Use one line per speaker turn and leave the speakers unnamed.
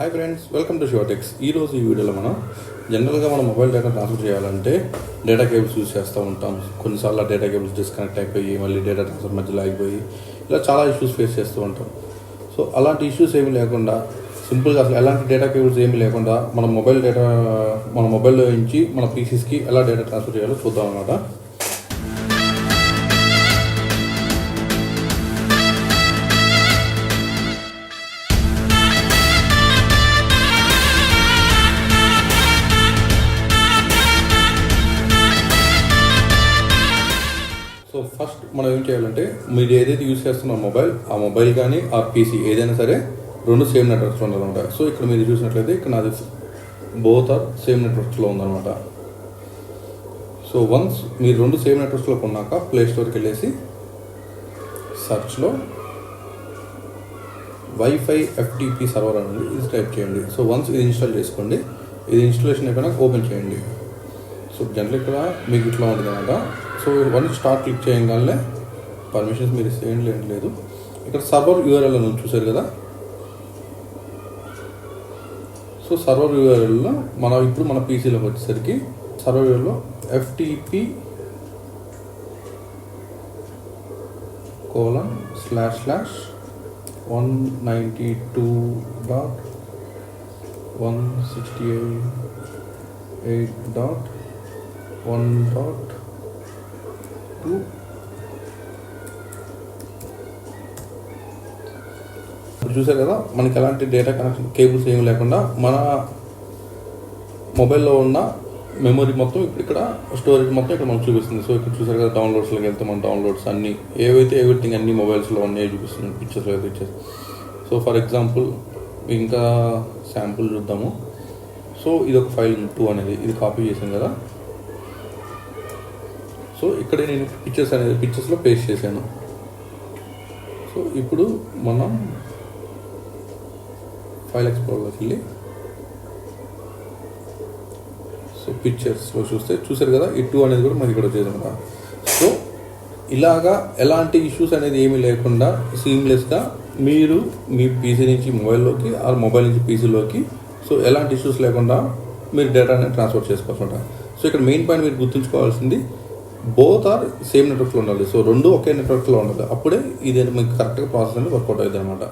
Hi friends, welcome to షోటెక్స్. ఈరోజు ఈ వీడియోలో మనం జనరల్గా మన మొబైల్ డేటా ట్రాన్స్ఫర్ చేయాలంటే డేటా కేబుల్స్ యూజ్ చేస్తూ ఉంటాం. కొన్నిసార్లు డేటా కేబుల్స్ డిస్కనెక్ట్ అయిపోయి మళ్ళీ డేటా ట్రాన్స్ఫర్ మధ్యలో ఆగిపోయి ఇలా చాలా ఇష్యూస్ ఫేస్ చేస్తూ ఉంటాం. సో అలాంటి ఇష్యూస్ ఏమీ లేకుండా సింపుల్గా అసలు ఎలాంటి డేటా కేబుల్స్ ఏమీ లేకుండా మన మొబైల్లో నుంచి మన పీసీస్కి ఎలా డేటా ట్రాన్స్ఫర్ చేయాలో చూద్దాం అన్నమాట. సో ఫస్ట్ మనం ఏం చేయాలంటే మీరు ఏదైతే యూజ్ చేస్తున్న ఆ మొబైల్ కానీ ఆ పీసీ ఏదైనా సరే రెండు సేమ్ నెట్వర్క్స్లో ఉండాలన్నమాట. సో ఇక్కడ మీరు చూసినట్లయితే ఇక్కడ నాది బోత్ ఆర్ సేమ్ నెట్వర్క్స్లో ఉందన్నమాట. సో వన్స్ మీరు రెండు సేమ్ నెట్వర్క్స్లో కొన్నాక ప్లే స్టోర్కి వెళ్ళేసి సర్చ్లో వైఫై ఎఫ్టీపీ సర్వర్ అనేది ఇది టైప్ చేయండి. సో వన్స్ ఇది ఇన్స్టాల్ చేసుకోండి. ఇది ఇన్స్టాలేషన్ అయిపోయినాక ఓపెన్ చేయండి. సో జనరల్ ఇక్కడ మీకు ఇట్లా ఉంటుంది అనమాట. సో వన్ స్టార్ట్ క్లిక్ చేయగానే పర్మిషన్స్ మీరు ఏం లేదు. ఇక్కడ సర్వర్ యూఆర్ఎల్ అని చూసారు కదా. సో సర్వర్ యూఆర్ఎల్లో ఇప్పుడు మన పీసీలోకి వచ్చేసరికి సర్వర్ యూఆర్ఎల్లో FTP:// 192.168.1.2 చూసారు కదా. మనకి ఎలాంటి డేటా కనెక్షన్ కేబుల్స్ ఏమి లేకుండా మన మొబైల్లో ఉన్న మెమరీ మొత్తం ఇక్కడ స్టోరేజ్ మొత్తం ఇక్కడ మనకు చూపిస్తుంది. సో ఇక్కడ చూసారు కదా, డౌన్లోడ్స్లోకి వెళ్తే మన డౌన్లోడ్స్ అన్నీ ఎవ్రీథింగ్ అన్ని మొబైల్స్లో అన్నీ చూపిస్తుంది, పిక్చర్స్లో అయితే ఇచ్చేసి. సో ఫర్ ఎగ్జాంపుల్ ఇంకా శాంపుల్ చూద్దాము. సో ఇది ఒక ఫైల్ 2 అనేది ఇది కాపీ చేశాను కదా. సో ఇక్కడ నేను పిక్చర్స్లో పేస్ట్ చేశాను. సో ఇప్పుడు మనం ఫైల్ ఎక్స్ప్లోరర్లోకి వెళ్ళి సో పిక్చర్స్లో చూసారు కదా, ఈ 2 అనేది కూడా మనకి ఇక్కడ వచ్చేది అనమాట. సో ఇలాగా ఎలాంటి ఇష్యూస్ అనేది ఏమీ లేకుండా సీమ్లెస్గా మీరు మీ పీసీ నుంచి మొబైల్లోకి ఆ మొబైల్ నుంచి పీసీలోకి సో ఎలాంటి ఇష్యూస్ లేకుండా మీరు డేటాని ట్రాన్స్ఫర్ చేసుకోవచ్చు అనమాట. సో ఇక్కడ మెయిన్ పాయింట్ మీరు గుర్తుంచుకోవాల్సింది బోత్ ఆర్ సేమ్ నెట్వర్క్లో ఉండాలి. సో రెండు ఒకే నెట్వర్క్లో ఉండాలి. అప్పుడే ఇది మీకు కరెక్ట్గా ప్రాసెస్ అనేది వర్కౌట్ అవుతుంది అనమాట.